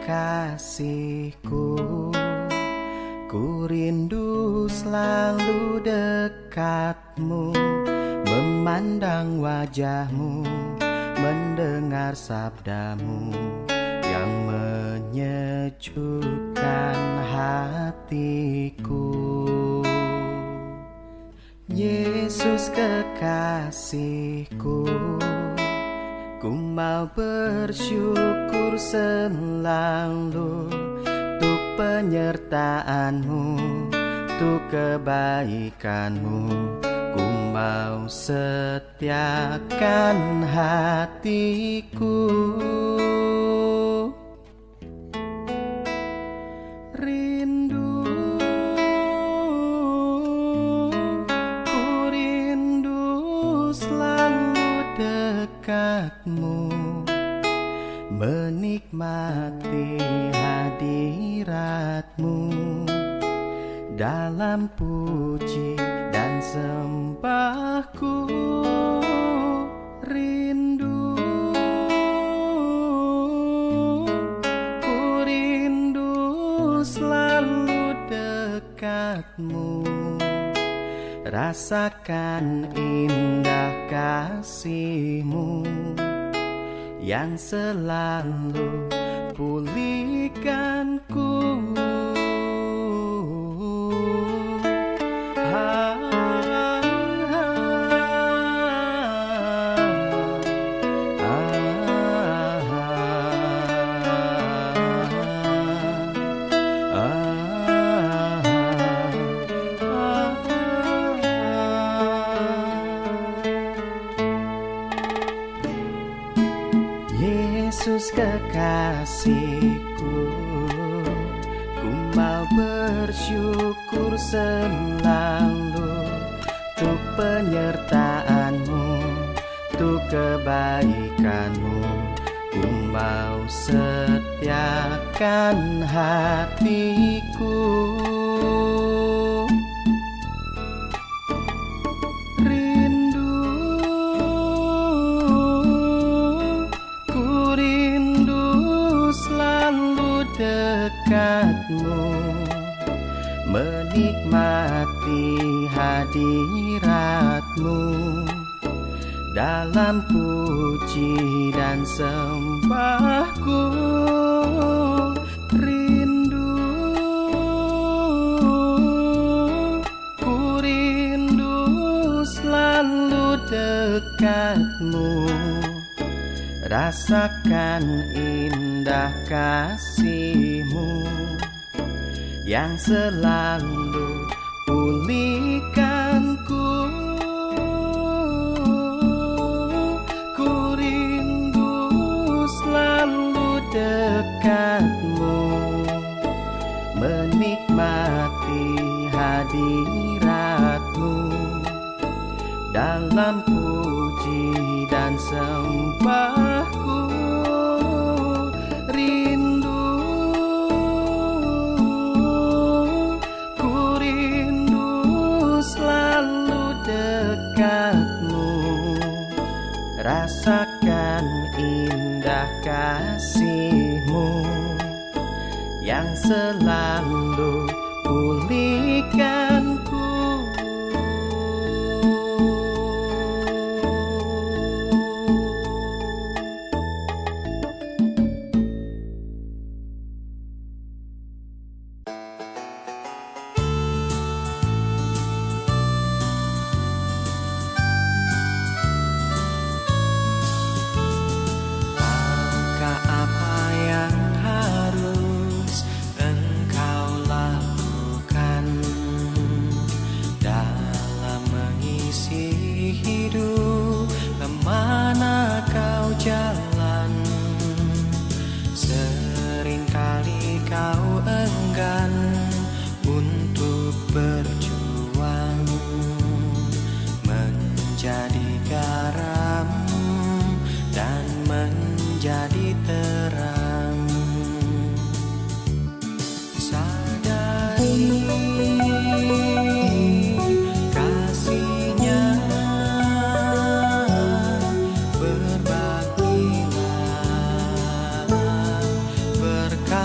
kekasihku, ku rindu selalu dekatmu, memandang wajahmu, mendengar sabdamu yang menyejukkan hatiku. Yesus kekasihku, ku mau bersyukur selalu untuk penyertaanmu, untuk kebaikanmu. Ku mau setiakan hatiku. Rindu, ku rindu selalu dekatmu, menikmati hadiratmu dalam puji dan sembahku. Rindu, ku rindu selalu dekatmu, rasakan indah kasihmu yang selalu pulihkanku. Yesus kekasihku, ku mau bersyukur selalu untuk penyertaanmu, untuk kebaikanmu. Ku mau setiakan hatiku. Dekatmu, menikmati hadiratmu dalam puji dan sembahku. Rindu, ku rindu selalu dekatmu, rasakan indah kasihmu yang selalu pulihkanku. Ku rindu selalu dekatmu, menikmati hadiratmu dalam puji dan sembahku. Rindu, ku rindu selalu dekatmu, rasakan indah kasihmu yang selalu pulihkanku. Berbagilah berkat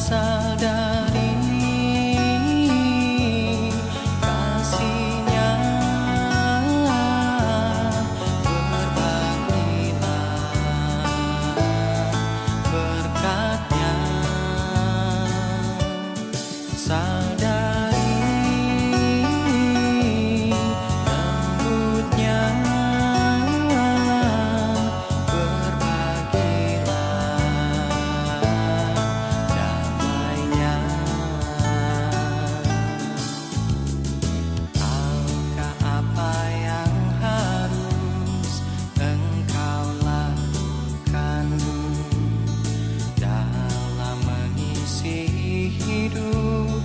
berasal dari kasih-Nya. Berbagilah berkat-Nya. Sadari lembutnya, berbagilah damainya. Tahukah apa yang harus engkau lakukan dalam mengisi hidup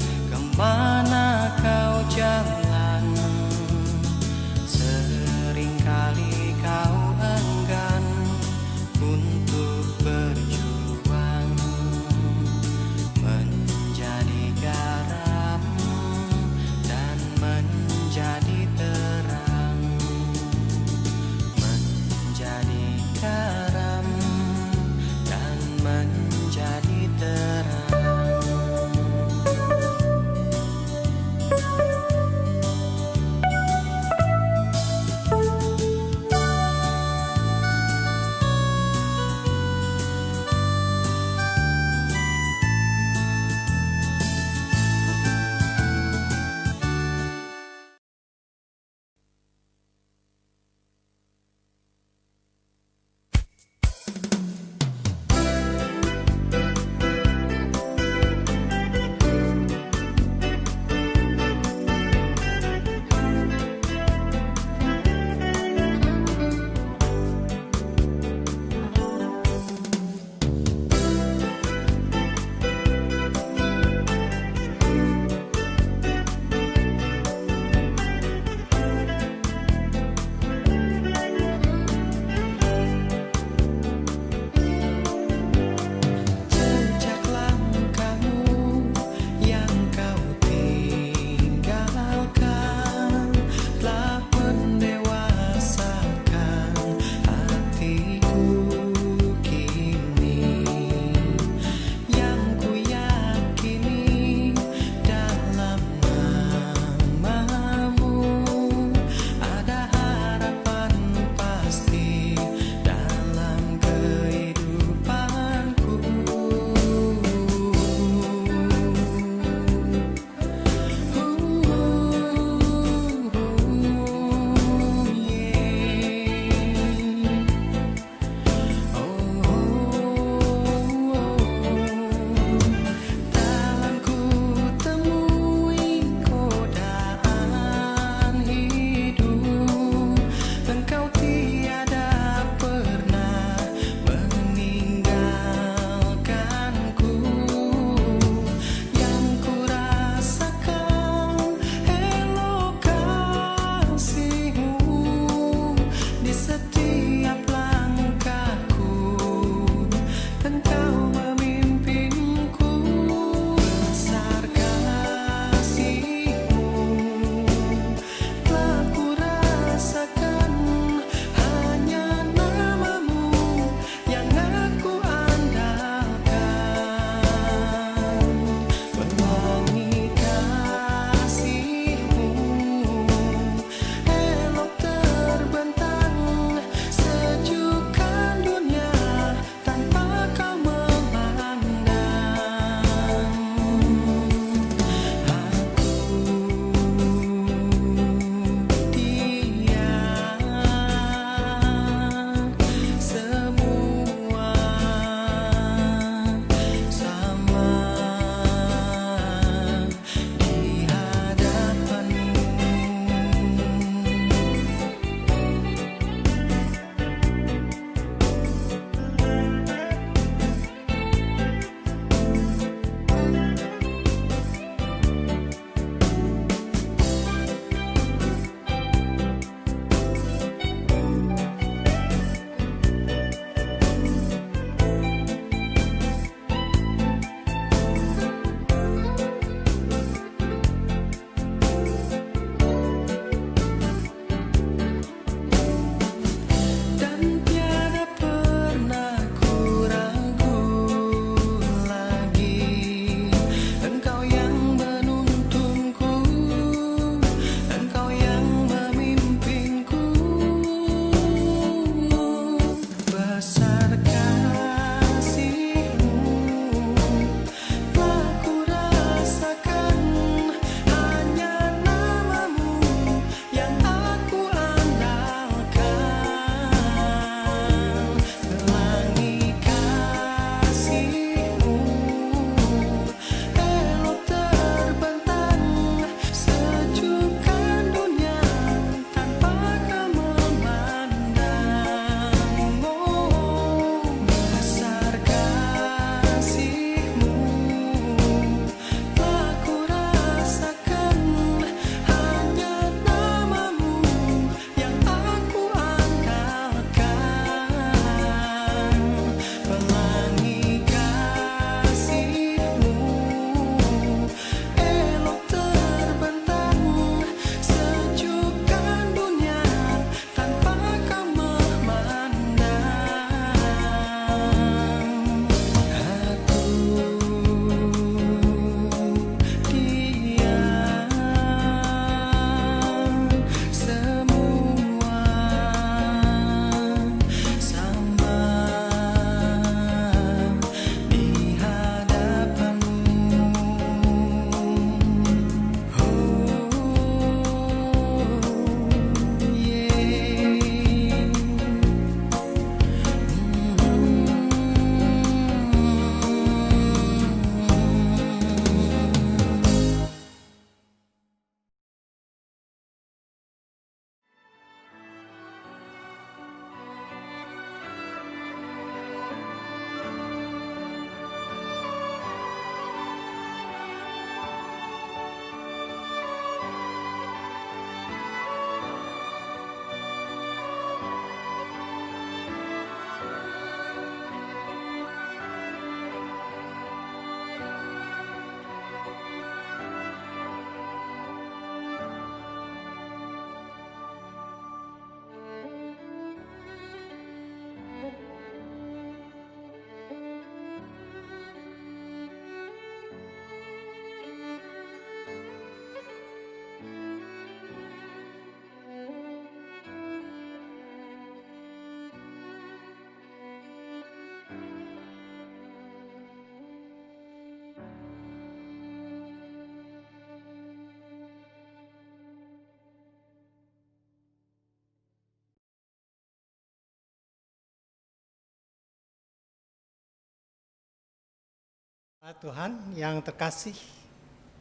Tuhan yang terkasih,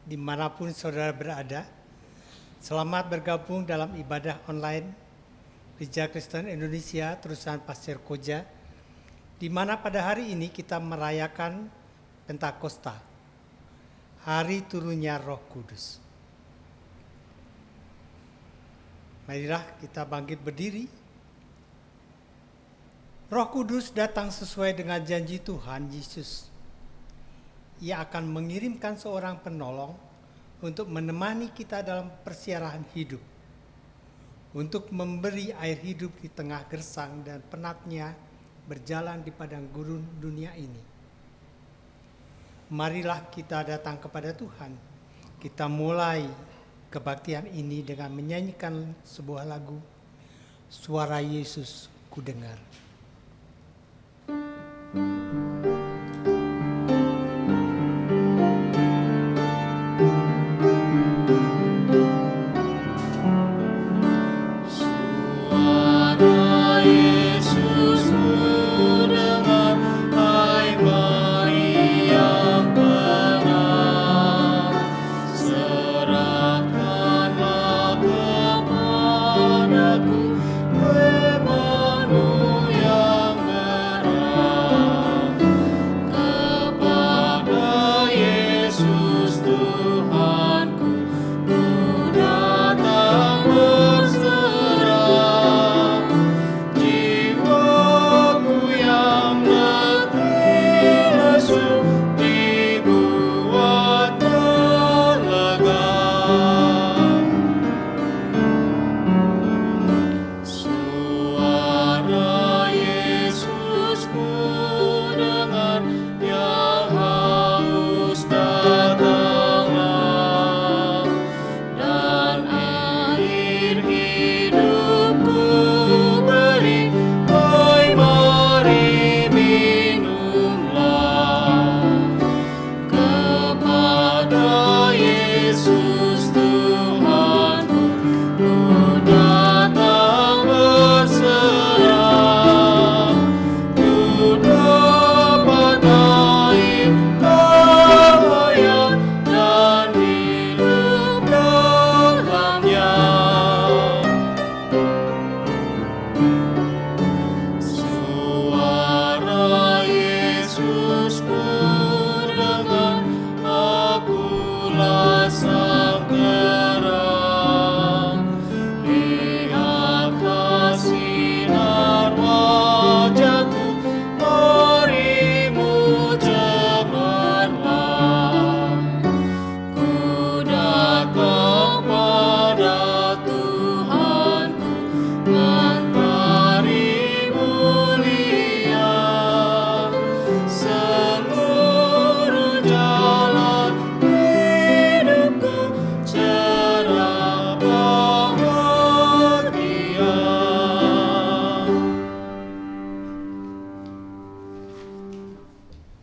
dimanapun saudara berada, selamat bergabung dalam ibadah online Gereja Kristen Indonesia Terusan Pasir Koja, di mana pada hari ini kita merayakan Pentakosta, hari turunnya Roh Kudus. Marilah kita bangkit berdiri. Roh Kudus datang sesuai dengan janji Tuhan Yesus. Ia akan mengirimkan seorang penolong untuk menemani kita dalam persiaran hidup, untuk memberi air hidup di tengah gersang dan penatnya berjalan di padang gurun dunia ini. Marilah kita datang kepada Tuhan. Kita mulai kebaktian ini dengan menyanyikan sebuah lagu, Suara Yesus Kudengar.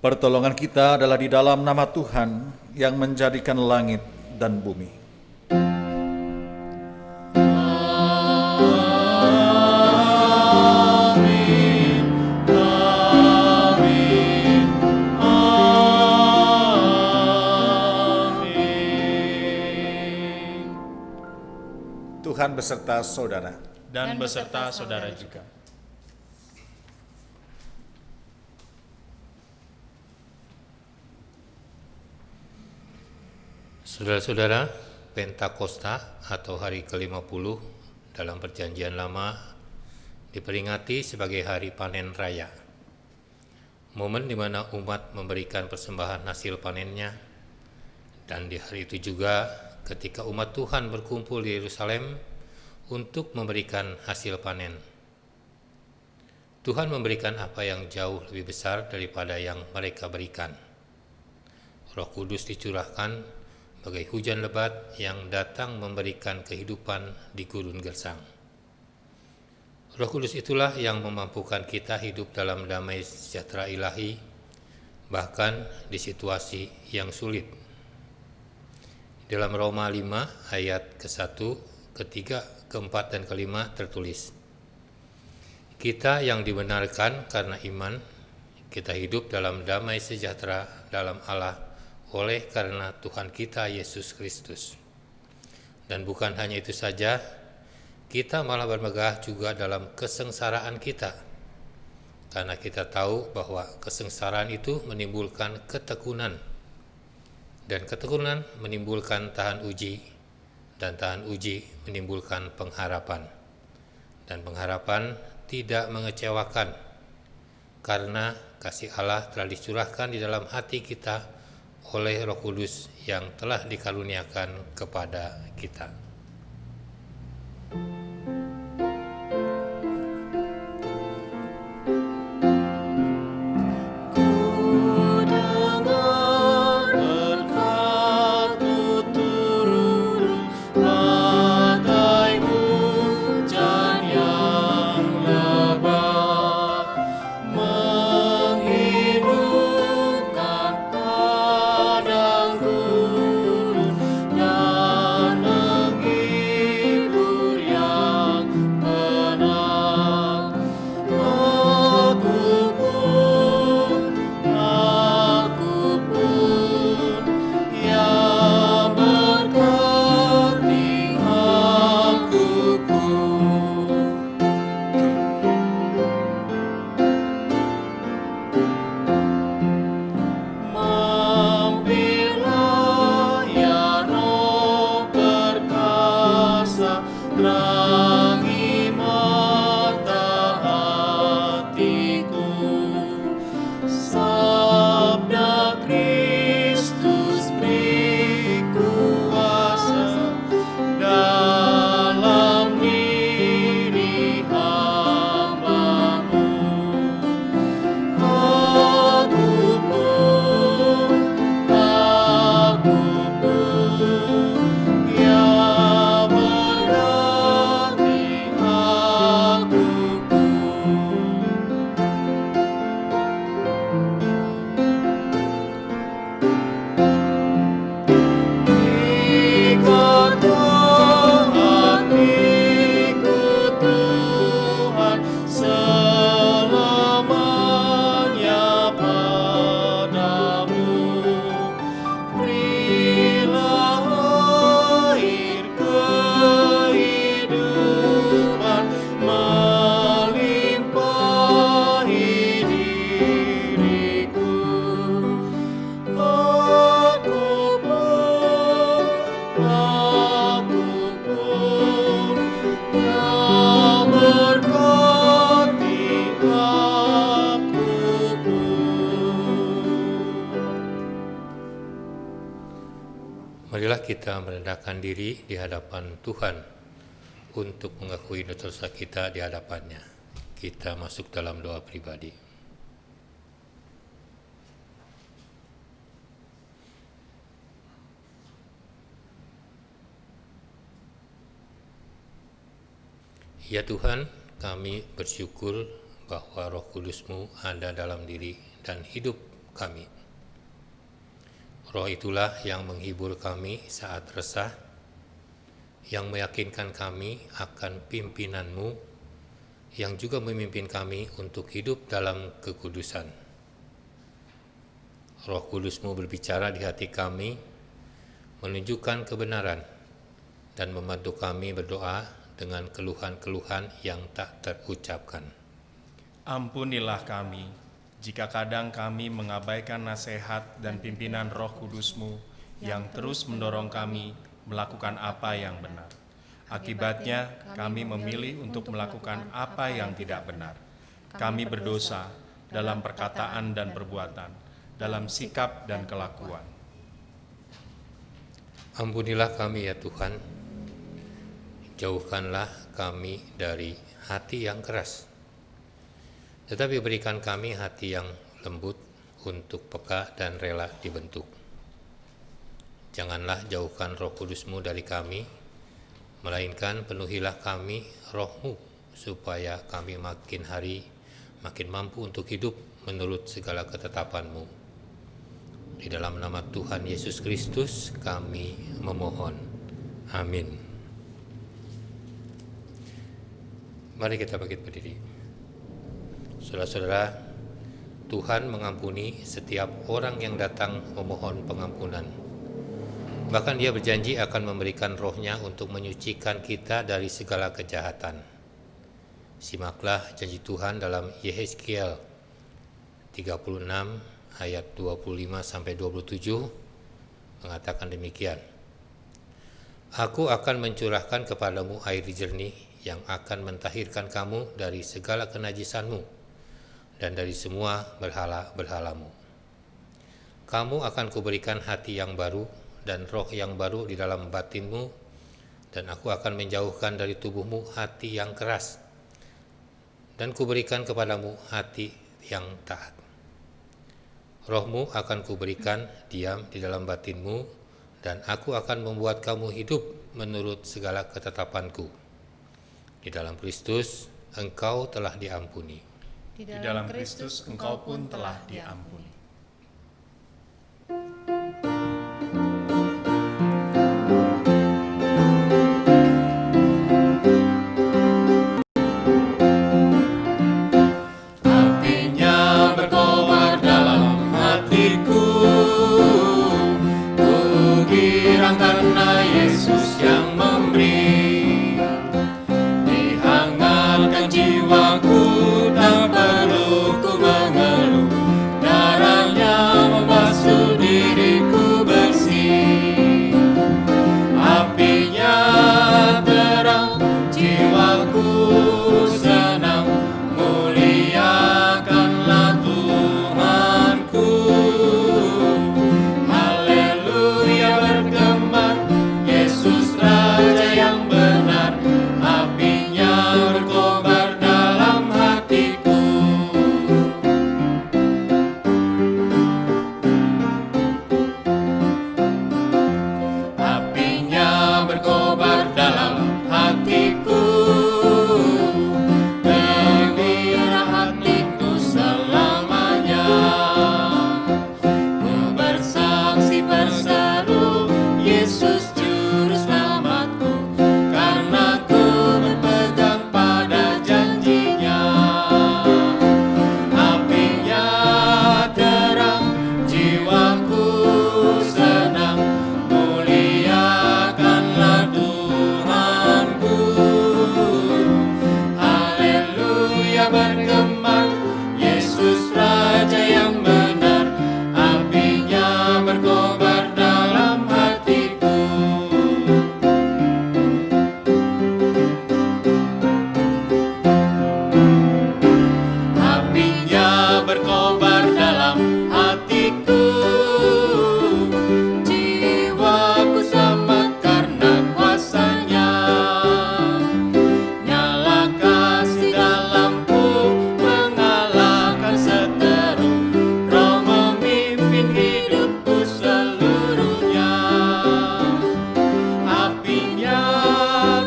Pertolongan kita adalah di dalam nama Tuhan yang menjadikan langit dan bumi. Amin, amin, amin. Tuhan beserta saudara. Dan beserta saudara juga. Saudara-saudara, Pentakosta atau hari ke-50 dalam Perjanjian Lama diperingati sebagai hari panen raya. Momen di mana umat memberikan persembahan hasil panennya, dan di hari itu juga ketika umat Tuhan berkumpul di Yerusalem untuk memberikan hasil panen. Tuhan memberikan apa yang jauh lebih besar daripada yang mereka berikan. Roh Kudus dicurahkan bagai hujan lebat yang datang memberikan kehidupan di gurun gersang. Roh Kudus itulah yang memampukan kita hidup dalam damai sejahtera ilahi, bahkan di situasi yang sulit. Dalam Roma 5 ayat ke-1, ke-3, ke-4, dan ke-5 tertulis, kita yang dibenarkan karena iman, kita hidup dalam damai sejahtera dalam Allah oleh karena Tuhan kita Yesus Kristus. Dan bukan hanya itu saja, kita malah bermegah juga dalam kesengsaraan kita, karena kita tahu bahwa kesengsaraan itu menimbulkan ketekunan, dan ketekunan menimbulkan tahan uji, dan tahan uji menimbulkan pengharapan, dan pengharapan tidak mengecewakan, karena kasih Allah telah dicurahkan di dalam hati kita oleh Roh Kudus yang telah dikaruniakan kepada kita. Marilah kita merendahkan diri di hadapan Tuhan untuk mengakui dosa kita di hadapannya. Kita masuk dalam doa pribadi. Ya Tuhan, kami bersyukur bahwa Roh Kudus-Mu ada dalam diri dan hidup kami. Roh itulah yang menghibur kami saat resah, yang meyakinkan kami akan pimpinan-Mu, yang juga memimpin kami untuk hidup dalam kekudusan. Roh Kudus-Mu berbicara di hati kami, menunjukkan kebenaran, dan membantu kami berdoa dengan keluhan-keluhan yang tak terucapkan. Ampunilah kami, jika kadang kami mengabaikan nasihat dan pimpinan Roh Kudus-Mu yang terus mendorong kami melakukan apa yang benar. Akibatnya, kami memilih untuk melakukan apa yang tidak benar. Kami berdosa dalam perkataan dan perbuatan, dalam sikap dan kelakuan. Ampunilah kami ya Tuhan, jauhkanlah kami dari hati yang keras, tetapi berikan kami hati yang lembut untuk peka dan rela dibentuk. Janganlah jauhkan Roh Kudus-Mu dari kami, melainkan penuhilah kami Roh-Mu, supaya kami makin hari makin mampu untuk hidup menurut segala ketetapan-Mu. Di dalam nama Tuhan Yesus Kristus kami memohon. Amin. Mari kita bangkit berdiri. Saudara-saudara, Tuhan mengampuni setiap orang yang datang memohon pengampunan. Bahkan Dia berjanji akan memberikan Roh-Nya untuk menyucikan kita dari segala kejahatan. Simaklah janji Tuhan dalam Yehezkiel 36 ayat 25-27 mengatakan demikian. Aku akan mencurahkan kepadamu air jernih yang akan mentahirkan kamu dari segala kenajisanmu dan dari semua berhala-berhalamu. Kamu akan kuberikan hati yang baru dan roh yang baru di dalam batinmu, dan aku akan menjauhkan dari tubuhmu hati yang keras, dan kuberikan kepadamu hati yang taat. Rohmu akan kuberikan diam di dalam batinmu, dan aku akan membuat kamu hidup menurut segala ketetapanku. Di dalam Kristus engkau telah diampuni. Di dalam Kristus engkau pun telah diampuni. Apinya berkobar dalam hatiku, ku girang karena Yesus yang memberi. Dihangatkan jiwaku, tak perlu ku mengeluh, darahnya membasuh diriku bersih. Apinya terang, jiwaku senang, muliakanlah Tuhanku. Haleluya bergema, Yesus Raja yang benar, apinya berkobar dalam hatiku. Apinya berkobar dalam hatiku, gembira hatiku selamanya. Ku bersaksi berseru, Yesus Juru Selamatku, karena ku berpegang pada janjinya. Apinya terang, jiwaku senang, muliakanlah Tuhanku. Haleluya bergema, Yesus Raja yang benar, apinya berkobar dalam hatiku. Apinya berkobar dalam hatiku, jiwaku selamat karena kuasa-Nya. Nyala kasih dalamku, mengalahkan seteru, Roh memimpin hidupku seluruhnya. Apinya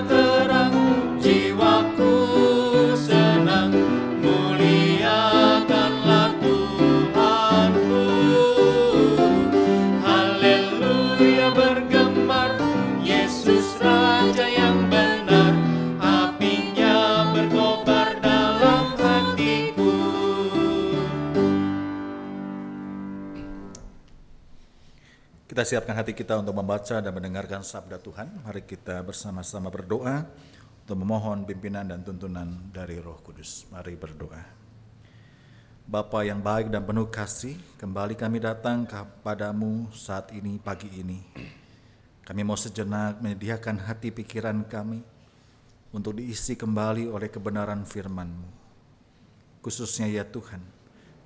terang, jiwaku senang, muliakanlah Tuhanku. Haleluya bergemar, Yesus Raja yang benar, apinya berkobar dalam hatiku. Kita siapkan hati kita untuk membaca dan mendengarkan sabda Tuhan. Mari kita bersama-sama berdoa untuk memohon pimpinan dan tuntunan dari Roh Kudus. Mari berdoa. Bapa yang baik dan penuh kasih, kembali kami datang kepadamu saat ini, pagi ini. Kami mau sejenak menyediakan hati pikiran kami untuk diisi kembali oleh kebenaran firman-Mu. Khususnya ya Tuhan,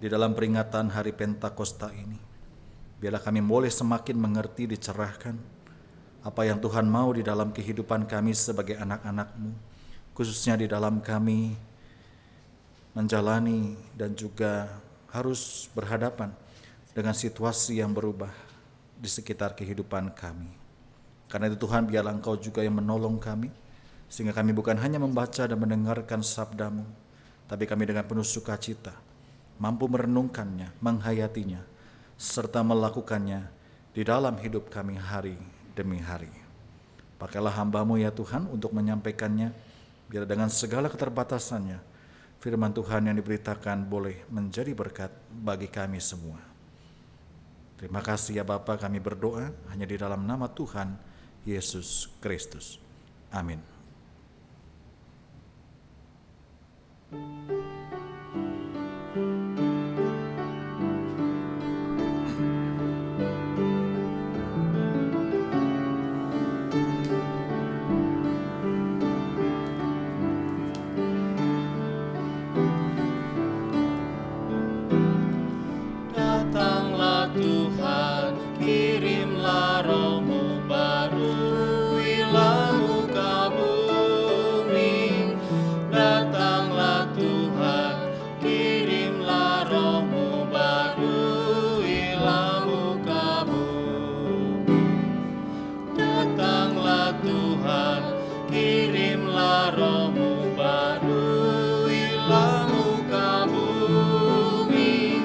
di dalam peringatan hari Pentakosta ini, biarlah kami boleh semakin mengerti, dicerahkan apa yang Tuhan mau di dalam kehidupan kami sebagai anak-anak-Mu, khususnya di dalam kami menjalani dan juga harus berhadapan dengan situasi yang berubah di sekitar kehidupan kami. Karena itu Tuhan, biarlah Engkau juga yang menolong kami, sehingga kami bukan hanya membaca dan mendengarkan sabda-Mu, tapi kami dengan penuh sukacita mampu merenungkannya, menghayatinya, serta melakukannya di dalam hidup kami hari demi hari. Pakailah hamba-Mu ya Tuhan untuk menyampaikannya, biar dengan segala keterbatasannya firman Tuhan yang diberitakan boleh menjadi berkat bagi kami semua. Terima kasih ya Bapa, kami berdoa hanya di dalam nama Tuhan Yesus Kristus. Amin. Datanglah Tuhan, kirimlah Roh-Mu baru, ilah muka bumi. Datanglah Tuhan, kirimlah Roh-Mu baru, ilah muka bumi. Datanglah Tuhan, kirimlah Roh-Mu baru, ilah muka bumi.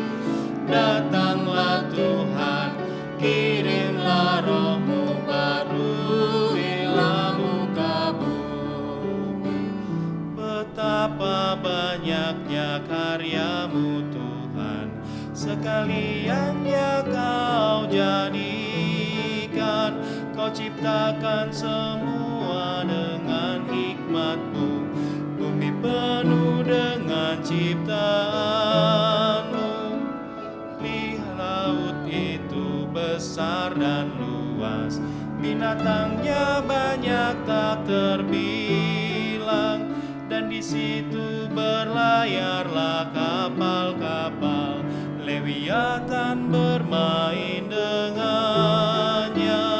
Datanglah Tuhan, kirimlah Roh-Mu baru, ilah muka bumi. Betapa banyaknya karya-Mu Tuhan, sekaliannya Kau jadikan. Kau ciptakan semua dengan hikmat-Mu, bumi penuh dengan ciptaan-Mu. Lihat laut itu besar dan luas, binatangnya banyak tak terbilang, dan di situ berlayarlah kapal-kapal, Lewiatan bermain dengannya.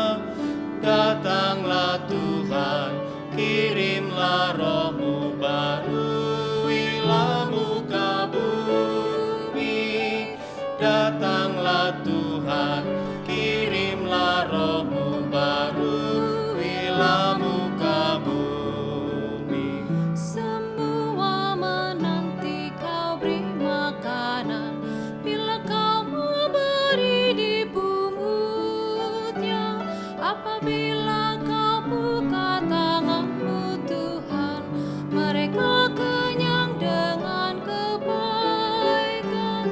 Datanglah Tuhan, kirimlah Roh-Mu baru, ilah muka bumi. Datanglah Tuhan, kirimlah Roh-Mu baru, ilah muka bumi. Semua menanti Kau beri makanan, bila Kau memberi di pungutnya. Apabila Kau buka tangan-Mu Tuhan, mereka kenyang dengan kebaikan.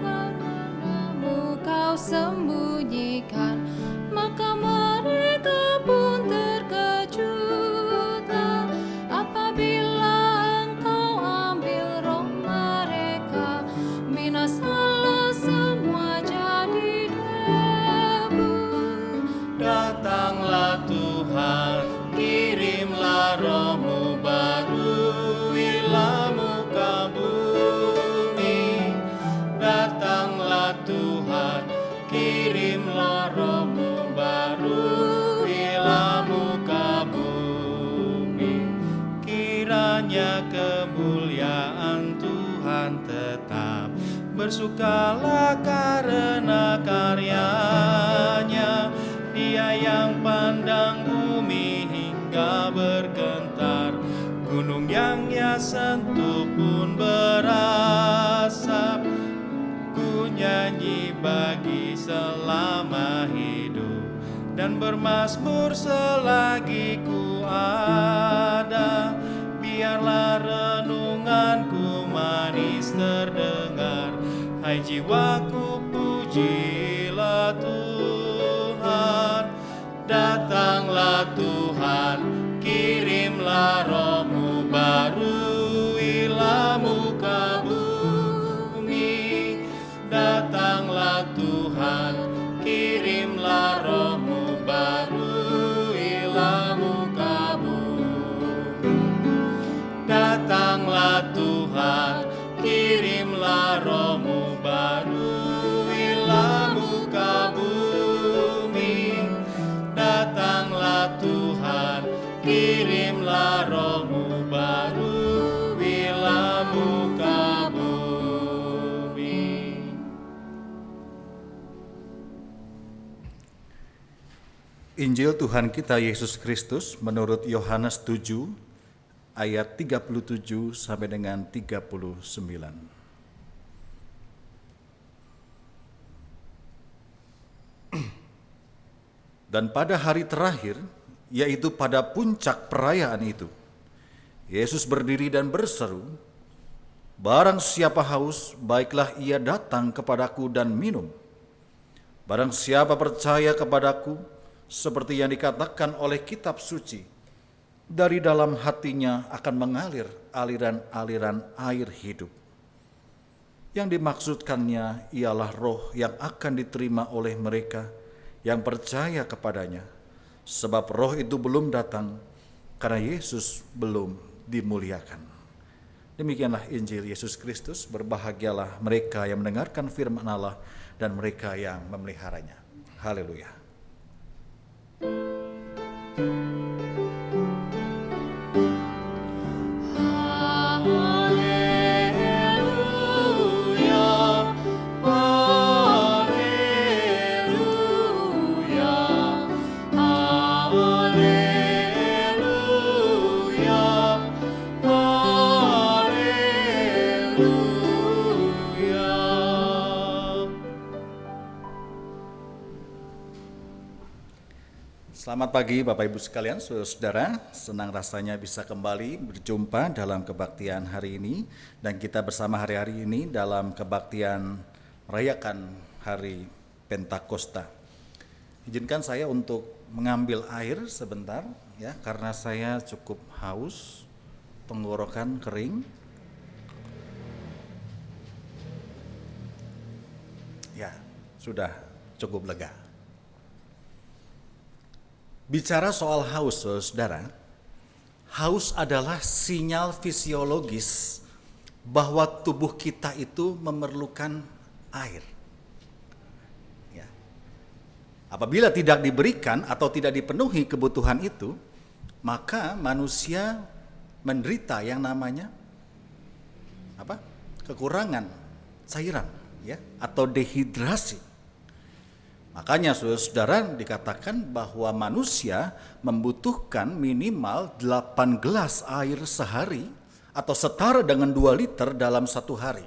Karena-Mu Kau sembunyikan, maka mereka pun terkejutlah. Apabila Engkau ambil roh mereka, binasalah semua jadi debu. Datanglah Tuhan, kirimlah Roh-Mu baru, ilah muka bumi. Datanglah Tuhan, kirimlah Roh-Mu baru, ilah muka bumi. Kiranya kemuliaan Tuhan tetap, bersukalah karena karyanya. Dia yang pandang bumi hingga bergentar, gunung yang Ia sentuh pun berasap. Ku nyanyi bagi selama hidup, dan bermazmur selagi ku ada. Biarlah renunganku manis terdengar, hai jiwaku pujilah Tuhan. Datanglah Tuhan, kirimlah Roh-Mu baru, ilah muka bumi. Datanglah Tuhan, kirimlah Roh-Mu baru, ilah muka bumi. Datanglah Tuhan, kirimlah Roh-Mu baru, ilah muka bumi. Datanglah Tuhan, kirimlah Roh-Mu baru, ilah muka bumi. Injil Tuhan kita Yesus Kristus menurut Yohanes 7 ayat 37 sampai dengan 39. Dan pada hari terakhir, yaitu pada puncak perayaan itu, Yesus berdiri dan berseru, Barang siapa haus, baiklah ia datang kepadaku dan minum. Barang siapa percaya kepadaku, seperti yang dikatakan oleh kitab suci, dari dalam hatinya akan mengalir aliran-aliran air hidup. Yang dimaksudkannya ialah roh yang akan diterima oleh mereka yang percaya kepadanya. Sebab roh itu belum datang, karena Yesus belum dimuliakan. Demikianlah Injil Yesus Kristus. Berbahagialah mereka yang mendengarkan firman Allah dan mereka yang memeliharanya. Haleluya. Selamat pagi Bapak Ibu sekalian, saudara. Senang rasanya bisa kembali berjumpa dalam kebaktian hari ini. Dan kita bersama hari-hari ini dalam kebaktian merayakan hari Pentakosta. Izinkan saya untuk mengambil air sebentar ya, karena saya cukup haus, tenggorokan kering. Ya, sudah cukup lega. Bicara soal haus, saudara, haus adalah sinyal fisiologis bahwa tubuh kita itu memerlukan air. Ya. Apabila tidak diberikan atau tidak dipenuhi kebutuhan itu, maka manusia menderita yang namanya kekurangan cairan, ya, atau dehidrasi. Makanya saudara dikatakan bahwa manusia membutuhkan minimal 8 gelas air sehari atau setara dengan 2 liter dalam satu hari.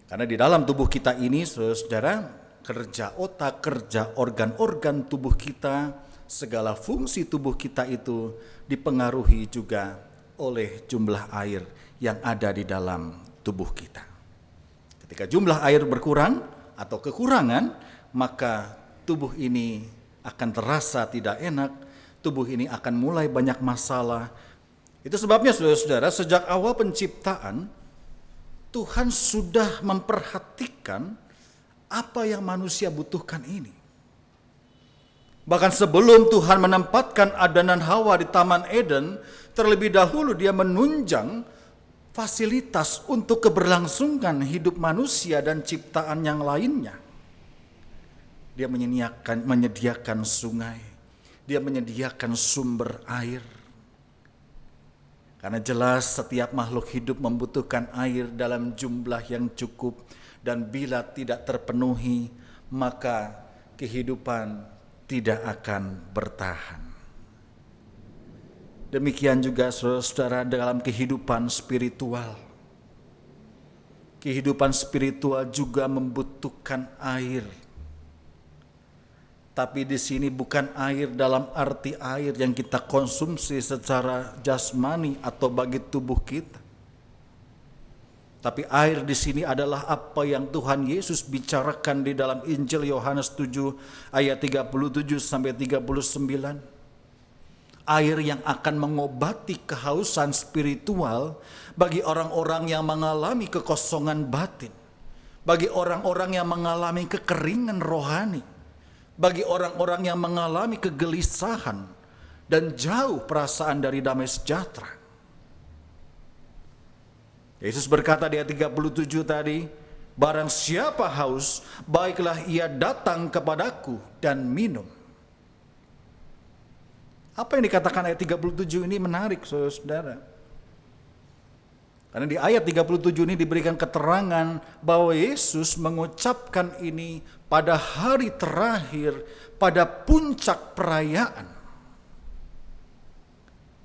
Karena di dalam tubuh kita ini saudara, kerja otak, kerja organ-organ tubuh kita, segala fungsi tubuh kita itu dipengaruhi juga oleh jumlah air yang ada di dalam tubuh kita. Ketika jumlah air berkurang atau kekurangan, maka tubuh ini akan terasa tidak enak, tubuh ini akan mulai banyak masalah. Itu sebabnya saudara-saudara, sejak awal penciptaan, Tuhan sudah memperhatikan apa yang manusia butuhkan ini. Bahkan sebelum Tuhan menempatkan Adam dan Hawa di Taman Eden, terlebih dahulu dia menunjang fasilitas untuk keberlangsungan hidup manusia dan ciptaan yang lainnya. Dia menyediakan sungai, dia menyediakan sumber air. Karena jelas setiap makhluk hidup membutuhkan air dalam jumlah yang cukup, dan bila tidak terpenuhi, maka kehidupan tidak akan bertahan. Demikian juga saudara dalam kehidupan spiritual. Kehidupan spiritual juga membutuhkan air. Tapi di sini bukan air dalam arti air yang kita konsumsi secara jasmani atau bagi tubuh kita. Tapi air di sini adalah apa yang Tuhan Yesus bicarakan di dalam Injil Yohanes 7 ayat 37 sampai 39. Air yang akan mengobati kehausan spiritual bagi orang-orang yang mengalami kekosongan batin, bagi orang-orang yang mengalami kekeringan rohani, bagi orang-orang yang mengalami kegelisahan dan jauh perasaan dari damai sejahtera. Yesus berkata di ayat 37 tadi, barang siapa haus, baiklah ia datang kepadaku dan minum. Apa yang dikatakan ayat 37 ini menarik saudara. Karena di ayat 37 ini diberikan keterangan bahwa Yesus mengucapkan ini pada hari terakhir, pada puncak perayaan.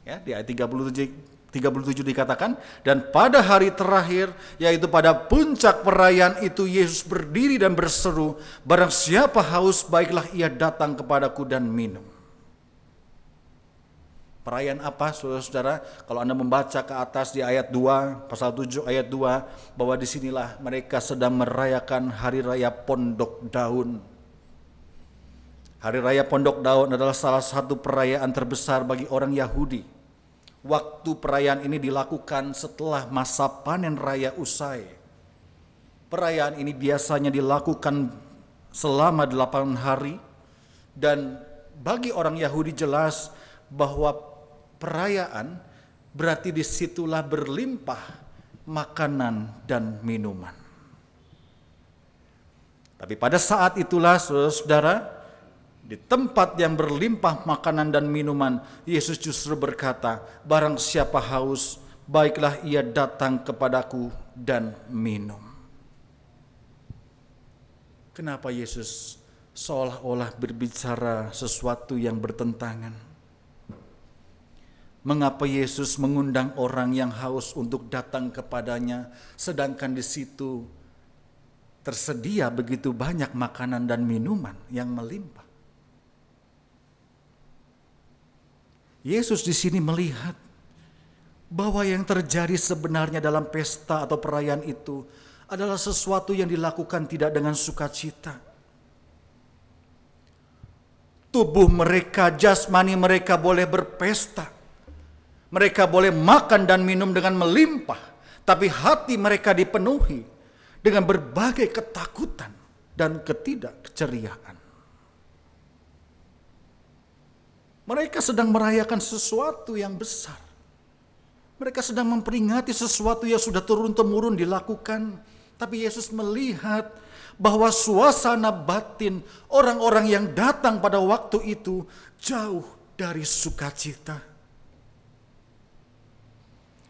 Ya, di ayat 37 dikatakan, dan pada hari terakhir, yaitu pada puncak perayaan itu, Yesus berdiri dan berseru, barang siapa haus, baiklah ia datang kepadaku dan minum. Perayaan apa, saudara-saudara? Kalau Anda membaca ke atas di ayat 2, pasal 7 ayat 2, bahwa disinilah mereka sedang merayakan Hari Raya Pondok Daun. Hari Raya Pondok Daun adalah salah satu perayaan terbesar bagi orang Yahudi. Waktu perayaan ini dilakukan setelah masa panen raya usai. Perayaan ini biasanya dilakukan selama 8 hari, dan bagi orang Yahudi jelas bahwa perayaan berarti disitulah berlimpah makanan dan minuman. Tapi pada saat itulah, saudara, di tempat yang berlimpah makanan dan minuman, Yesus justru berkata, barang siapa haus, baiklah ia datang kepadaku dan minum. Kenapa Yesus seolah-olah berbicara sesuatu yang bertentangan? Mengapa Yesus mengundang orang yang haus untuk datang kepadanya, sedangkan di situ tersedia begitu banyak makanan dan minuman yang melimpah? Yesus di sini melihat bahwa yang terjadi sebenarnya dalam pesta atau perayaan itu adalah sesuatu yang dilakukan tidak dengan sukacita. Tubuh mereka, jasmani mereka boleh berpesta. Mereka boleh makan dan minum dengan melimpah, tapi hati mereka dipenuhi dengan berbagai ketakutan dan ketidakceriaan. Mereka sedang merayakan sesuatu yang besar. Mereka sedang memperingati sesuatu yang sudah turun-temurun dilakukan. Tapi Yesus melihat bahwa suasana batin orang-orang yang datang pada waktu itu jauh dari sukacita.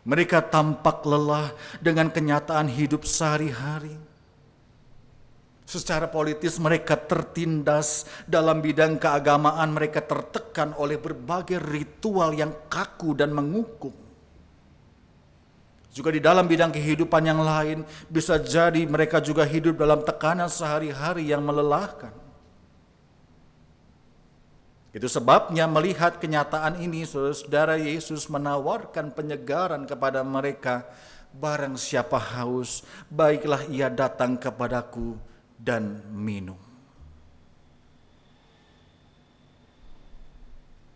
Mereka tampak lelah dengan kenyataan hidup sehari-hari. Secara politis mereka tertindas, dalam bidang keagamaan mereka tertekan oleh berbagai ritual yang kaku dan menghukum. Juga di dalam bidang kehidupan yang lain, bisa jadi mereka juga hidup dalam tekanan sehari-hari yang melelahkan. Itu sebabnya melihat kenyataan ini, saudara, Yesus menawarkan penyegaran kepada mereka. Barang siapa haus, baiklah ia datang kepadaku dan minum.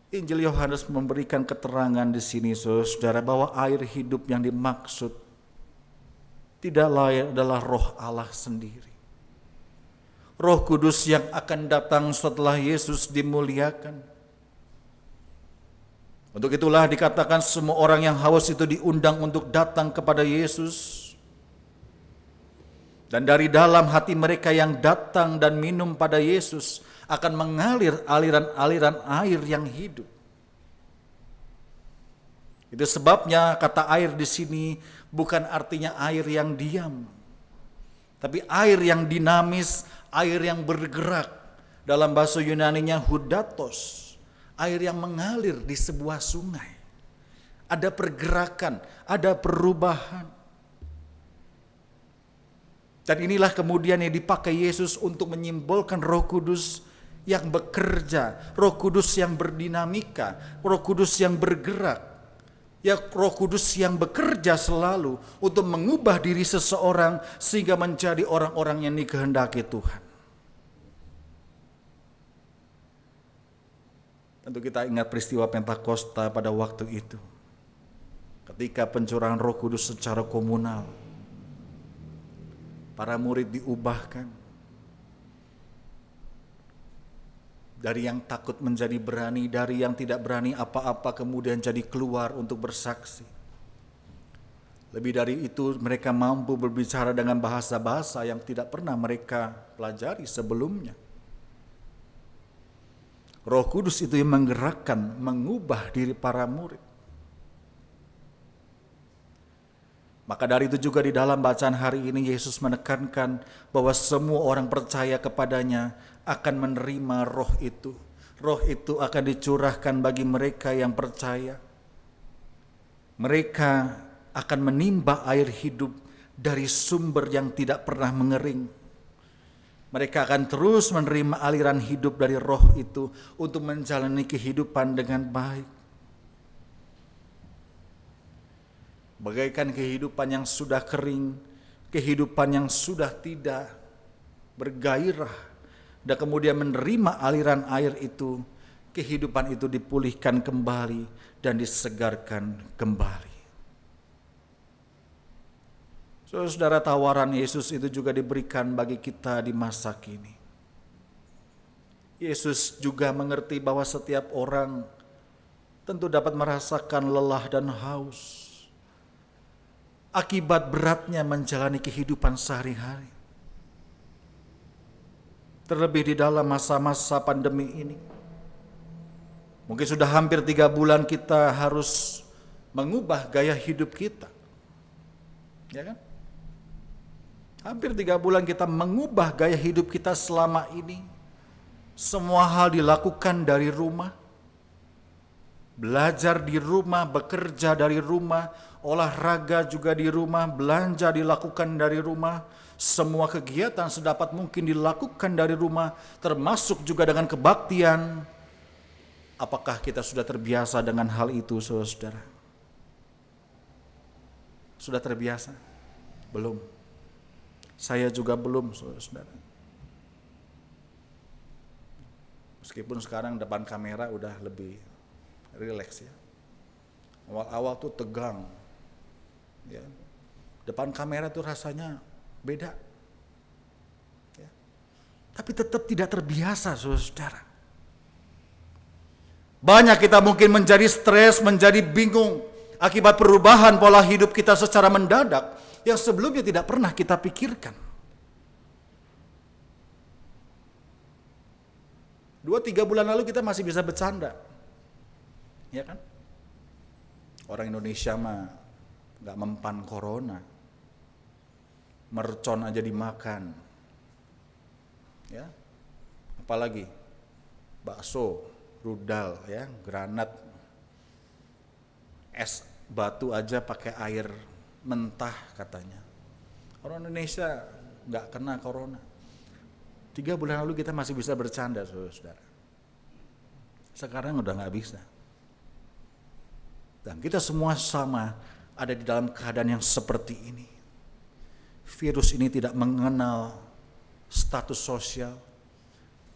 Injil Yohanes memberikan keterangan di sini, saudara, bahwa air hidup yang dimaksud tidak lain adalah Roh Allah sendiri. Roh Kudus yang akan datang setelah Yesus dimuliakan. Untuk itulah dikatakan semua orang yang haus itu diundang untuk datang kepada Yesus. Dan dari dalam hati mereka yang datang dan minum pada Yesus akan mengalir aliran-aliran air yang hidup. Itu sebabnya kata air di sini bukan artinya air yang diam, tapi air yang dinamis, air yang bergerak. Dalam bahasa Yunaninya hudatos, air yang mengalir di sebuah sungai. Ada pergerakan, ada perubahan. Dan inilah kemudian yang dipakai Yesus untuk menyimbolkan Roh Kudus yang bekerja, Roh Kudus yang berdinamika, Roh Kudus yang bergerak, ya Roh Kudus yang bekerja selalu untuk mengubah diri seseorang sehingga menjadi orang-orang yang dikehendaki Tuhan. Tentu kita ingat peristiwa Pentakosta pada waktu itu, ketika pencurahan Roh Kudus secara komunal. Para murid diubahkan dari yang takut menjadi berani, dari yang tidak berani apa-apa kemudian jadi keluar untuk bersaksi. Lebih dari itu, mereka mampu berbicara dengan bahasa-bahasa yang tidak pernah mereka pelajari sebelumnya. Roh Kudus itu yang menggerakkan, mengubah diri para murid. Maka dari itu juga di dalam bacaan hari ini Yesus menekankan bahwa semua orang percaya kepadanya akan menerima roh itu. Roh itu akan dicurahkan bagi mereka yang percaya. Mereka akan menimba air hidup dari sumber yang tidak pernah mengering. Mereka akan terus menerima aliran hidup dari roh itu untuk menjalani kehidupan dengan baik. bagaikan kehidupan yang sudah kering, kehidupan yang sudah tidak bergairah, dan kemudian menerima aliran air itu, kehidupan itu dipulihkan kembali dan disegarkan kembali. Saudara, tawaran Yesus itu juga diberikan bagi kita di masa kini. Yesus juga mengerti bahwa setiap orang tentu dapat merasakan lelah dan haus akibat beratnya menjalani kehidupan sehari-hari. Terlebih di dalam masa-masa pandemi ini. Mungkin sudah hampir 3 bulan kita harus mengubah gaya hidup kita. Ya kan? Hampir 3 bulan kita mengubah gaya hidup kita selama ini. Semua hal dilakukan dari rumah. Belajar di rumah, bekerja dari rumah, olahraga juga di rumah, belanja dilakukan dari rumah. Semua kegiatan sedapat mungkin dilakukan dari rumah, termasuk juga dengan kebaktian. Apakah kita sudah terbiasa dengan hal itu, saudara? Sudah terbiasa? Belum. Saya juga belum, saudara. Meskipun sekarang depan kamera udah lebih rileks ya. Awal-awal tuh tegang. Ya. Depan kamera tuh rasanya beda. Ya. Tapi tetap tidak terbiasa, saudara. Banyak kita mungkin menjadi stres, menjadi bingung akibat perubahan pola hidup kita secara mendadak yang sebelumnya tidak pernah kita pikirkan. 2-3 bulan lalu kita masih bisa bercanda. Ya kan? Orang Indonesia mah gak mempan corona. Mercon aja dimakan. Ya. Apalagi bakso, rudal ya, granat. Es batu aja pakai air mentah katanya. Orang Indonesia gak kena corona. 3 bulan lalu kita masih bisa bercanda, saudara. Sekarang udah gak bisa. Dan kita semua sama ada di dalam keadaan yang seperti ini. Virus ini tidak mengenal status sosial.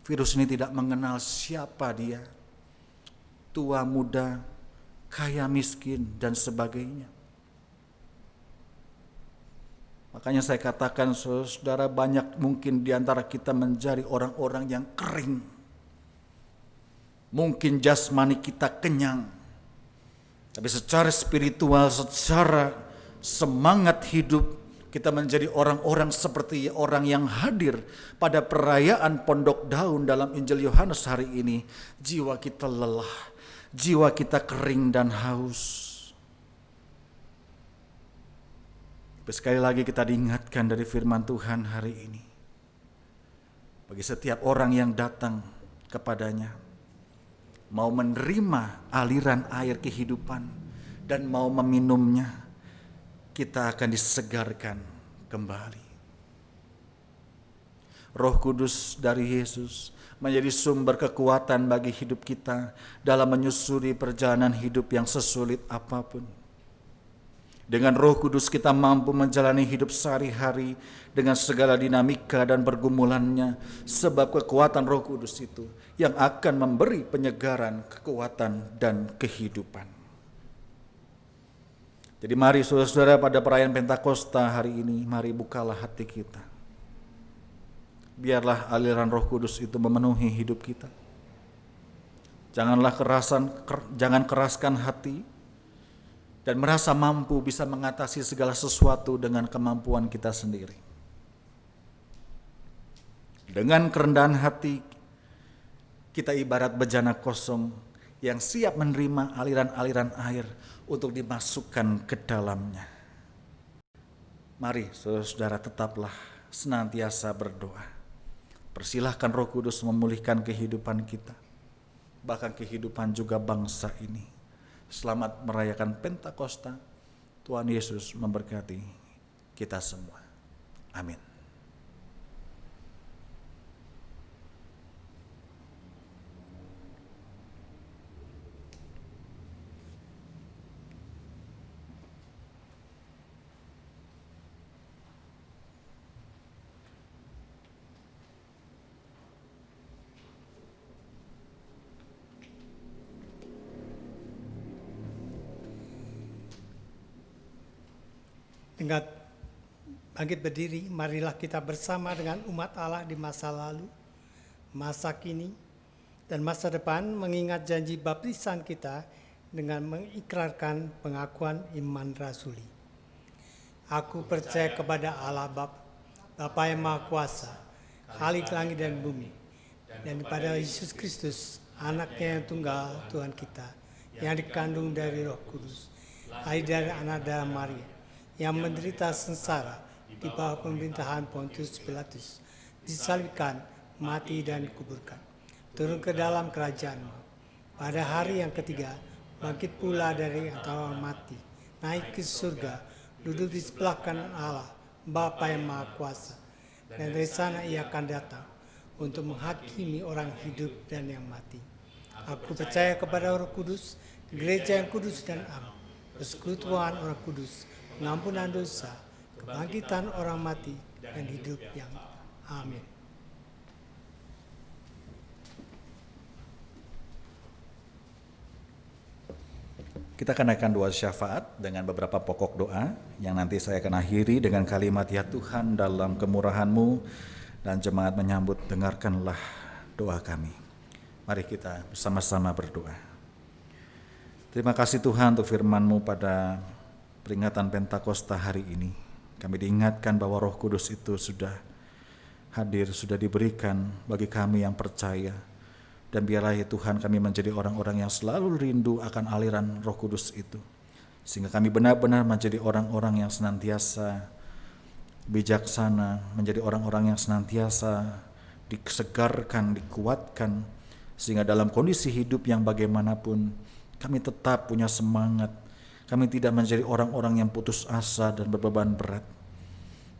Virus ini tidak mengenal siapa dia. Tua, muda, kaya, miskin, dan sebagainya. Makanya saya katakan, saudara, banyak mungkin di antara kita menjadi orang-orang yang kering. Mungkin jasmani kita kenyang. Tapi secara spiritual, secara semangat hidup, kita menjadi orang-orang seperti orang yang hadir pada perayaan Pondok Daun dalam Injil Yohanes hari ini. Jiwa kita lelah, jiwa kita kering dan haus. Tapi sekali lagi kita diingatkan dari firman Tuhan hari ini. Bagi setiap orang yang datang kepadanya, mau menerima aliran air kehidupan dan mau meminumnya, kita akan disegarkan kembali. Roh Kudus dari Yesus menjadi sumber kekuatan bagi hidup kita dalam menyusuri perjalanan hidup yang sesulit apapun. Dengan Roh Kudus kita mampu menjalani hidup sehari-hari dengan segala dinamika dan pergumulannya, sebab kekuatan Roh Kudus itu yang akan memberi penyegaran, kekuatan, dan kehidupan. Jadi mari saudara-saudara, pada perayaan Pentakosta hari ini, mari bukalah hati kita. Biarlah aliran Roh Kudus itu memenuhi hidup kita. Jangan keraskan hati dan merasa mampu bisa mengatasi segala sesuatu dengan kemampuan kita sendiri. Dengan kerendahan hati, kita ibarat bejana kosong yang siap menerima aliran-aliran air untuk dimasukkan ke dalamnya. Mari saudara, tetaplah senantiasa berdoa. Persilahkan Roh Kudus memulihkan kehidupan kita, bahkan kehidupan juga bangsa ini. Selamat merayakan Pentakosta. Tuhan Yesus memberkati kita semua. Amin. Sehingga bangkit berdiri, marilah kita bersama dengan umat Allah di masa lalu, masa kini, dan masa depan mengingat janji baptisan kita dengan mengikrarkan pengakuan iman rasuli. Aku percaya kepada Allah Bapa yang Maha Kuasa, Khalik langit dan bumi, dan kepada Yesus Kristus, anaknya yang tunggal Tuhan kita, yang dikandung dari Roh Kudus, lahir dari anak darah Maria, yang menderita sengsara di bawah pemerintahan Pontius Pilatus, disalibkan, mati dan dikuburkan, turun ke dalam kerajaan-Mu. Pada hari yang ketiga, bangkit pula dari antara orang mati, naik ke surga, duduk di sebelah kanan Allah, Bapa yang Maha Kuasa, dan dari sana Ia akan datang untuk menghakimi orang hidup dan yang mati. Aku percaya kepada Roh Kudus, gereja yang kudus dan am, persekutuan orang kudus, pengampunan dosa, kebangkitan orang mati, dan hidup yang amin. Kita kenakan doa syafaat dengan beberapa pokok doa yang nanti saya akan akhiri dengan kalimat ya Tuhan dalam kemurahan-Mu, dan jemaat menyambut dengarkanlah doa kami. Mari kita bersama-sama berdoa. Terima kasih Tuhan untuk firman-Mu pada peringatan Pentakosta hari ini. Kami diingatkan bahwa Roh Kudus itu sudah hadir, sudah diberikan bagi kami yang percaya. Dan biarlah ya Tuhan kami menjadi orang-orang yang selalu rindu akan aliran Roh Kudus itu. Sehingga kami benar-benar menjadi orang-orang yang senantiasa bijaksana, menjadi orang-orang yang senantiasa disegarkan, dikuatkan. Sehingga dalam kondisi hidup yang bagaimanapun kami tetap punya semangat. Kami tidak menjadi orang-orang yang putus asa dan berbeban berat.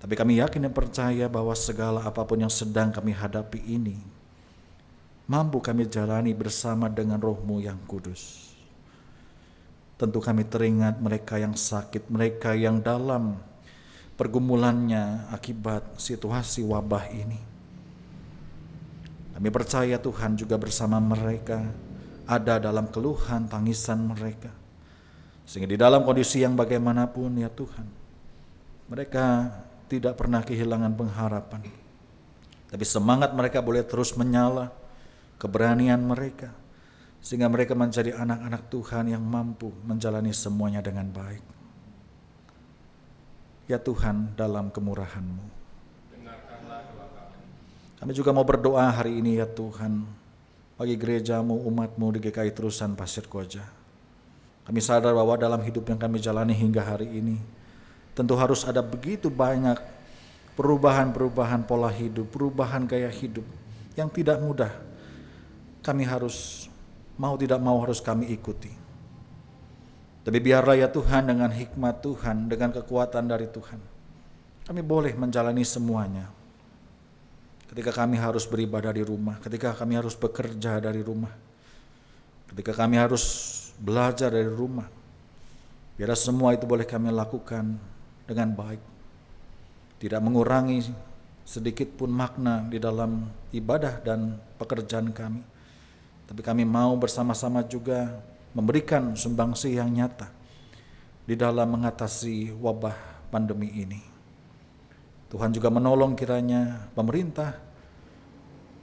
Tapi kami yakin dan percaya bahwa segala apapun yang sedang kami hadapi ini mampu kami jalani bersama dengan Roh-Mu yang kudus. Tentu kami teringat mereka yang sakit, mereka yang dalam pergumulannya akibat situasi wabah ini. Kami percaya Tuhan juga bersama mereka, ada dalam keluhan, tangisan mereka. Sehingga di dalam kondisi yang bagaimanapun ya Tuhan, mereka tidak pernah kehilangan pengharapan. Tapi semangat mereka boleh terus menyala, keberanian mereka, sehingga mereka menjadi anak-anak Tuhan yang mampu menjalani semuanya dengan baik. Ya Tuhan, dalam kemurahan-Mu, kami juga mau berdoa hari ini ya Tuhan, bagi gereja-Mu, umat-Mu di GKI Terusan Pasir Koja. Kami sadar bahwa dalam hidup yang kami jalani hingga hari ini, tentu harus ada begitu banyak perubahan-perubahan pola hidup, perubahan gaya hidup yang tidak mudah. Kami harus, mau tidak mau harus kami ikuti. Tapi biarlah ya Tuhan dengan hikmat Tuhan, dengan kekuatan dari Tuhan, kami boleh menjalani semuanya. Ketika kami harus beribadah di rumah, ketika kami harus bekerja dari rumah, ketika kami harus belajar dari rumah, biarlah semua itu boleh kami lakukan dengan baik. Tidak mengurangi sedikit pun makna di dalam ibadah dan pekerjaan kami. Tapi kami mau bersama-sama juga memberikan sumbangsi yang nyata di dalam mengatasi wabah pandemi ini. Tuhan juga menolong kiranya pemerintah,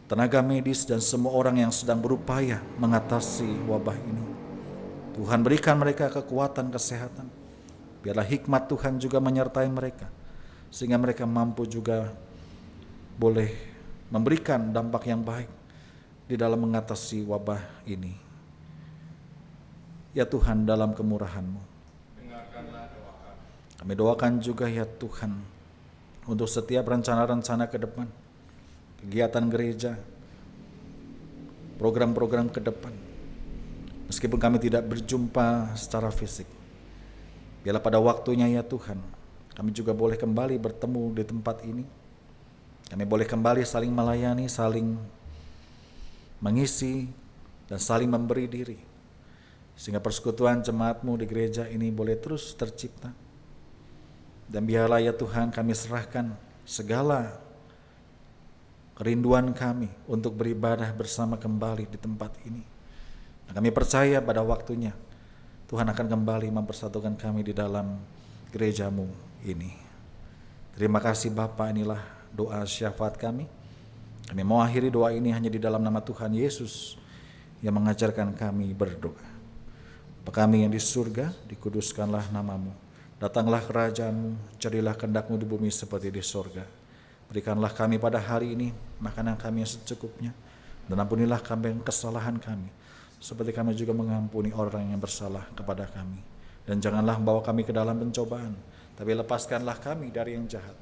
tenaga medis, dan semua orang yang sedang berupaya mengatasi wabah ini. Tuhan berikan mereka kekuatan kesehatan. Biarlah hikmat Tuhan juga menyertai mereka, sehingga mereka mampu juga boleh memberikan dampak yang baik di dalam mengatasi wabah ini. Ya Tuhan, dalam kemurahan-Mu, kami doakan juga ya Tuhan, untuk setiap rencana-rencana ke depan, kegiatan gereja, program-program ke depan. Meskipun kami tidak berjumpa secara fisik, biarlah pada waktunya ya Tuhan, kami juga boleh kembali bertemu di tempat ini. Kami boleh kembali saling melayani, saling mengisi, dan saling memberi diri. Sehingga persekutuan jemaat-Mu di gereja ini boleh terus tercipta. Dan biarlah ya Tuhan kami serahkan segala kerinduan kami untuk beribadah bersama kembali di tempat ini. Dan kami percaya pada waktunya Tuhan akan kembali mempersatukan kami di dalam gereja-Mu ini. Terima kasih Bapa, inilah doa syafaat kami. Kami mau akhiri doa ini hanya di dalam nama Tuhan Yesus yang mengajarkan kami berdoa. Bapa kami yang di surga, dikuduskanlah namamu. Datanglah kerajaanmu, jadilah kehendak-Mu di bumi seperti di surga. Berikanlah kami pada hari ini makanan kami yang secukupnya, dan ampunilah kami kesalahan kami, seperti kami juga mengampuni orang yang bersalah kepada kami. Dan janganlah membawa kami ke dalam pencobaan, tapi lepaskanlah kami dari yang jahat,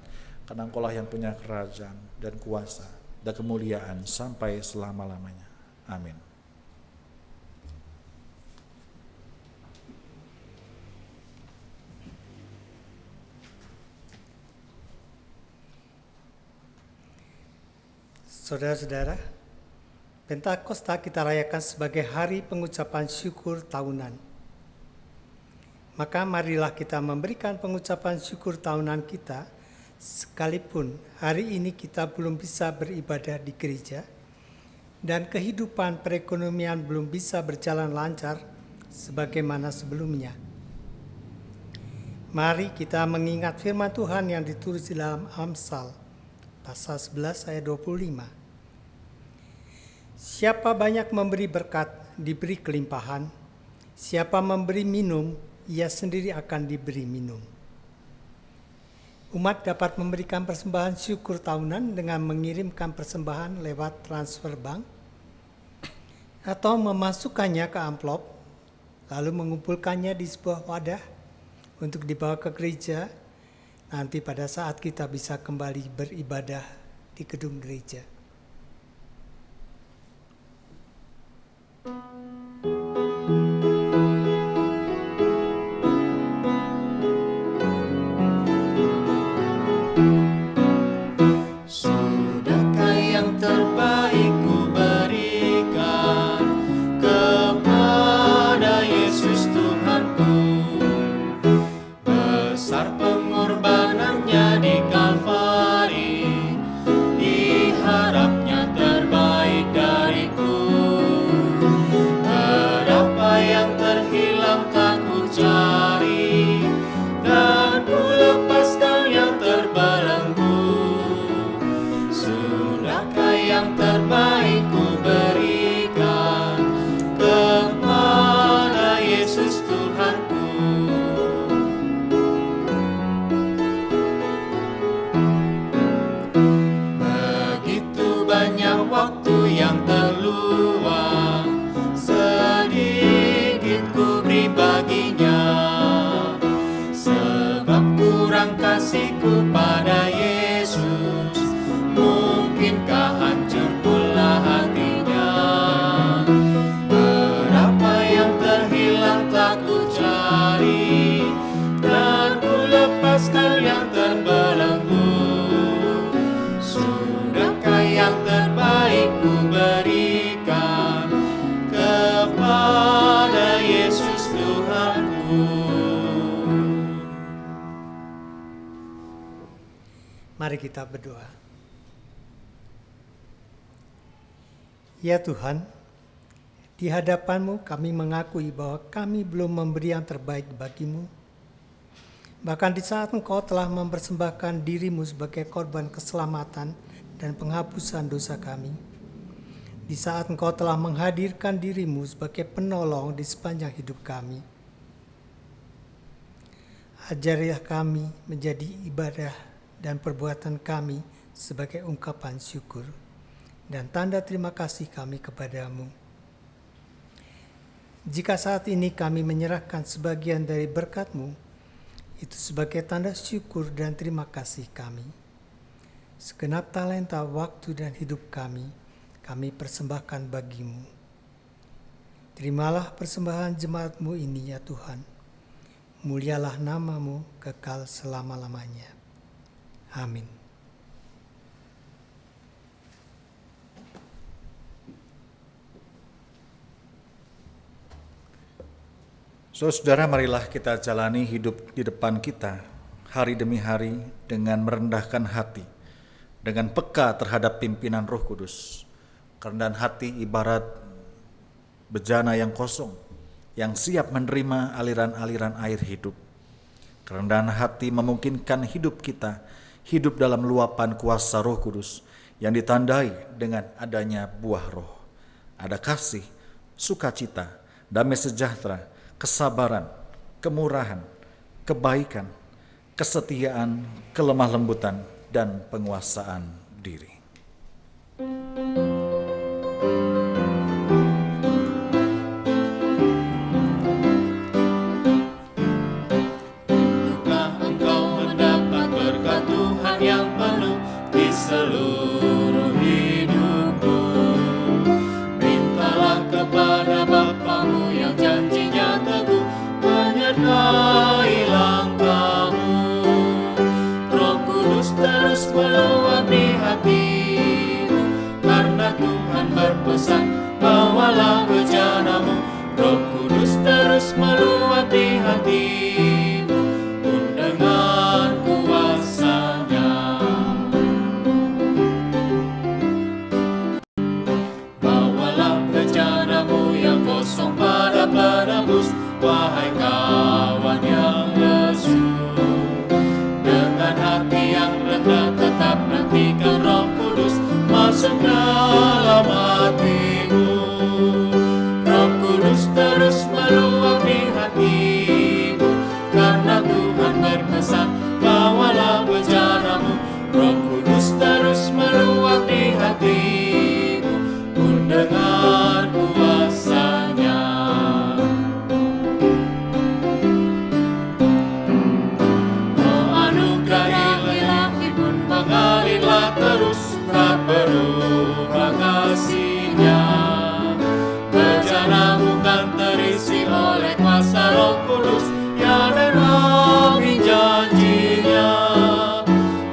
karena Engkau-lah yang punya kerajaan dan kuasa dan kemuliaan sampai selama-lamanya. Amin. Saudara-saudara, Pentakosta kita rayakan sebagai hari pengucapan syukur tahunan. Maka marilah kita memberikan pengucapan syukur tahunan kita, sekalipun hari ini kita belum bisa beribadah di gereja, dan kehidupan perekonomian belum bisa berjalan lancar sebagaimana sebelumnya. Mari kita mengingat firman Tuhan yang ditulis di dalam Amsal, pasal 11 ayat 25. Siapa banyak memberi berkat, diberi kelimpahan. Siapa memberi minum, ia sendiri akan diberi minum. Umat dapat memberikan persembahan syukur tahunan dengan mengirimkan persembahan lewat transfer bank atau memasukkannya ke amplop, lalu mengumpulkannya di sebuah wadah untuk dibawa ke gereja nanti pada saat kita bisa kembali beribadah di gedung gereja. Sudahkah yang terbaik ku berikan kepada Yesus Tuhanku? Besar pengorbanannya di Kalvari, diharapnya terbaik dariku. Berapa yang terhilang tak ku cari, dan ku lepaskan yang terbelenggu. Sudahkah yang terbaik ku berikan kepada Yesus Tuhanku? Begitu banyak waktu yang terluang, sedikit ku beri baginya, sebab kurang kasihku pada Yesus. Mungkinkah hancur pula hatinya? Berapa yang terhilang tak ku cari, dan ku lepaskan yang terbelenggu. Sudahkah yang terbaik ku berikan kepada Yesus Tuhanku? Mari kita berdoa. Ya Tuhan, di hadapan-Mu kami mengakui bahwa kami belum memberi yang terbaik bagi-Mu. Bahkan di saat Engkau telah mempersembahkan diri-Mu sebagai korban keselamatan dan penghapusan dosa kami. Di saat Engkau telah menghadirkan diri-Mu sebagai penolong di sepanjang hidup kami. Ajarilah kami menjadi ibadah dan perbuatan kami sebagai ungkapan syukur dan tanda terima kasih kami kepadamu. Jika saat ini kami menyerahkan sebagian dari berkat-Mu, itu sebagai tanda syukur dan terima kasih kami. Segenap talenta, waktu, dan hidup kami persembahkan bagi-Mu. Terimalah persembahan jemaat-Mu ini ya Tuhan. Mulialah nama-Mu kekal selama-lamanya. Amin. Saudara, marilah kita jalani hidup di depan kita hari demi hari dengan merendahkan hati, dengan peka terhadap pimpinan Roh Kudus. Kerendahan hati ibarat bejana yang kosong, yang siap menerima aliran-aliran air hidup. Kerendahan hati memungkinkan hidup kita hidup dalam luapan kuasa Roh Kudus yang ditandai dengan adanya buah roh. Ada kasih, sukacita, damai sejahtera, kesabaran, kemurahan, kebaikan, kesetiaan, kelemah lembutan, dan penguasaan diri. Hendaklah engkau mendapat berkat Tuhan yang penuh di seluruh hidupmu. Mintalah kepada Bapamu yang janjinya teguh menyertai langkahmu. Roh Kudus terus meluap di hatimu, karena Tuhan berpesan, bawalah bejanamu. Roh Kudus terus meluap di hatimu, pun dengan kuasanya. Bawalah bejanamu yang kosong pada penebus, wahai kawan yang lesu. Dengan hati yang rendah tetap nantikan Roh Kudus masuk dalam hatimu. Roh Kudus terus meluap di hatimu, karena Tuhan berpesan, bawalah bejanamu. Roh Kudus terus meluap di hatimu, pun dengan kuasanya. Oh anugerah ilahi pun mengalirlah terus, tak berubah kasih-Nya. Bejanamu kan terisi oleh kuasa Roh Kudus yang memenuhi janji-Nya.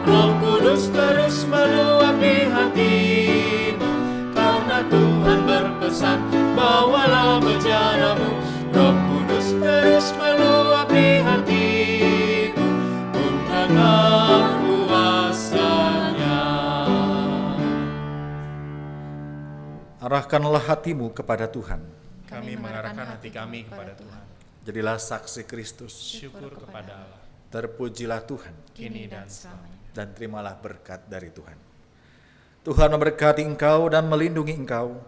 Roh Kudus terus meluap di hatimu, karena Tuhan berpesan, bawalah bejanamu. Roh Kudus terus meluap di hatimu, pun dengan kuasa-Nya. Arahkanlah hatimu kepada Tuhan. Kami mengarahkan hati kami kepada Tuhan. Jadilah saksi Kristus. Syukur kepada Allah, Terpujilah Tuhan kini dan selamanya. dan terimalah berkat dari Tuhan. Tuhan memberkati engkau dan melindungi engkau.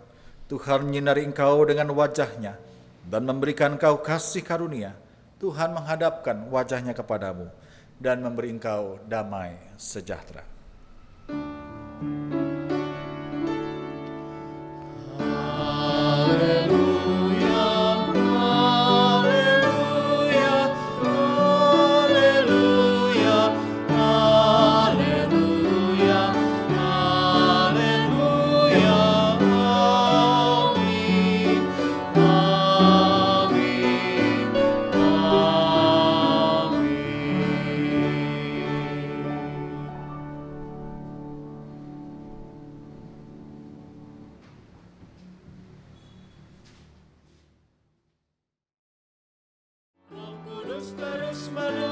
Tuhan menyinari engkau dengan wajah-Nya dan memberikan engkau kasih karunia. Tuhan menghadapkan wajah-Nya kepadamu dan memberi engkau damai sejahtera. Haleluya, haleluya, haleluya, haleluya, haleluya, amin, amin, amin. Roh Kudus terus meluap